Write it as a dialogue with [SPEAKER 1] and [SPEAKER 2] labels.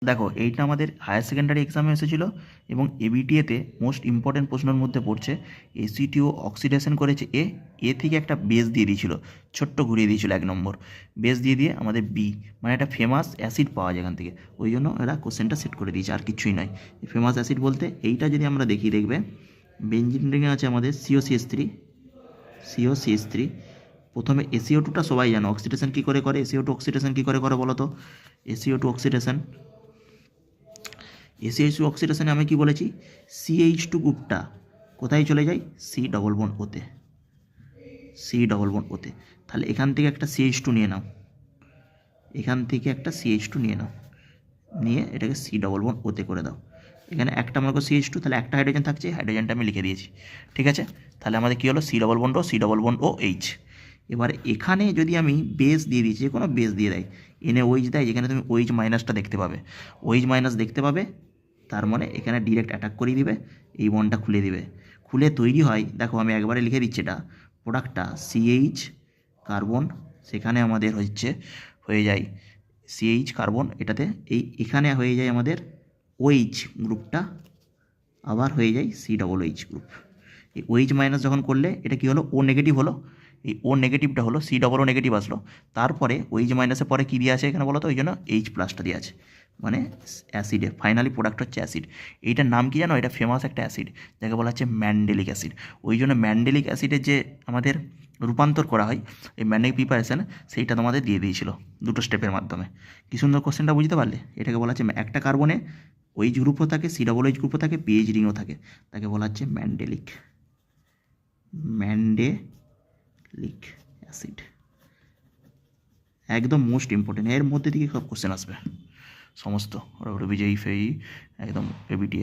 [SPEAKER 1] দেখো এইটা আমাদের হায়ার সেকেন্ডারি এক্সামে এসেছিলো এবং এবিটিএতে মোস্ট ইম্পর্টেন্ট প্রশ্নের মধ্যে পড়ছে। এসিটিও অক্সিডেশন করেছে এ থেকে একটা বেস দিয়ে দিয়েছিল, ছোট্ট ঘুরিয়ে দিয়েছিল 1 নম্বর বেস দিয়ে আমাদের বি, মানে একটা ফেমাস অ্যাসিড পাওয়া যায় এখান থেকে, ওই জন্য এরা কোশ্চেনটা সেট করে দিয়েছে, আর কিছুই নয়। ফেমাস অ্যাসিড বলতে এইটা যদি আমরা দেখি, দেখবে বেঞ্জিন রিংয়ে আছে আমাদের সিও সিএস থ্রি। প্রথমে এসিও2টা সবাই জানো অক্সিডেশন কী করে করে, এসিও2 অক্সিডেশন কী করে করে বলো তো। এসিও2 অক্সিডেশনে আমি কি বলেছি, CH2 গ্রুপটা কোথায় চলে যায়, C ডবল বন্ড ওতে। তাহলে এখান থেকে একটা CH2 নিয়ে নাও, নিয়ে এটাকে C ডবল বন্ড ওতে করে দাও। এখানে একটা মনে করো CH2, তাহলে একটা হাইড্রোজেন থাকছে, হাইড্রোজেনটা আমি লিখে দিয়েছি, ঠিক আছে। তাহলে আমাদের কী হলো, C ডবল বন্ড ও H। এবার এখানে যদি আমি বেস দিয়ে দিই, যে কোনো বেস দিয়ে দেয়, NaOH দেয়, যেখানে তুমি OH মাইনাসটা দেখতে পাবে, OH মাইনাস দেখতে পাবে, তার মানে এখানে ডিরেক্ট অ্যাটাক করিয়ে দিবে, এই বন্ডটা খুলে দিবে। খুলে তৈরি হয়, দেখো আমি একবারে লিখে দিচ্ছি, এটা প্রোডাক্টটা CH কার্বন, সেখানে আমাদের হয়ে যায় CH কার্বন, এটাতে এখানে হয়ে যায় আমাদের OH গ্রুপটা, আবার হয়ে যায় COOH গ্রুপ। এই OH মাইনাস যখন করলে এটা কী হলো, ও নেগেটিভ হলো, এই ও নেগেটিভটা হলো, C ডবল ও নেগেটিভ আসলো, তারপরে OH মাইনাসের পরে কী দিয়ে আছে এখানে বলো তো, ওই জন্য H+টা দিয়ে আছে, মানে অ্যাসিডে ফাইনালি প্রোডাক্ট হচ্ছে অ্যাসিড। এইটার নাম কি জানো, এটা ফেমাস একটা অ্যাসিড, যাকে বলা হচ্ছে ম্যান্ডেলিক অ্যাসিড। ওই জন্য ম্যান্ডেলিক অ্যাসিডের যে আমাদের রূপান্তর করা হয়, এই ম্যান্ডেলিক প্রিপারেশন, সেইটা তোমাদের দিয়ে দিয়েছিল 2টো স্টেপের মাধ্যমে। কি সুন্দর কোশ্চেনটা বুঝতে পারলে। এটাকে বলা হচ্ছে একটা কার্বনে OH গ্রুপও থাকে, COOH গ্রুপও থাকে, পিএইচ রিংও থাকে, তাকে বলা হচ্ছে ম্যান্ডেলিক অ্যাসিড। একদম মোস্ট ইম্পর্টেন্ট, এর মধ্যে থেকে সব কোশ্চেন আসবে সমস্ত, বিজয়ী ফেই একদম এবিটিএ।